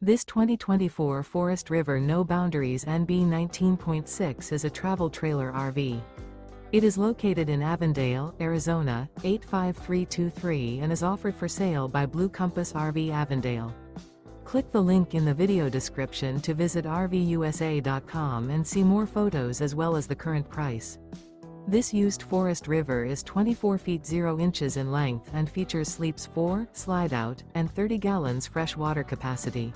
This 2024 Forest River No Boundaries NB 19.6 is a travel trailer RV. It is located in Avondale, Arizona, 85323 and is offered for sale by Blue Compass RV Avondale. Click the link in the video description to visit RVUSA.com and see more photos as well as the current price. This used Forest River is 24 feet 0 inches in length and features sleeps 4, Slideout, and 30 gallons fresh water capacity.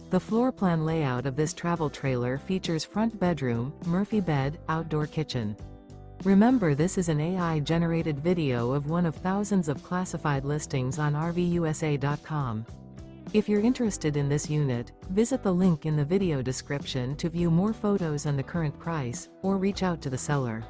The floor plan layout of this travel trailer features front bedroom, Murphy bed, outdoor kitchen. Remember, this is an AI-generated video of one of thousands of classified listings on RVUSA.com. If you're interested in this unit, visit the link in the video description to view more photos and the current price, or reach out to the seller.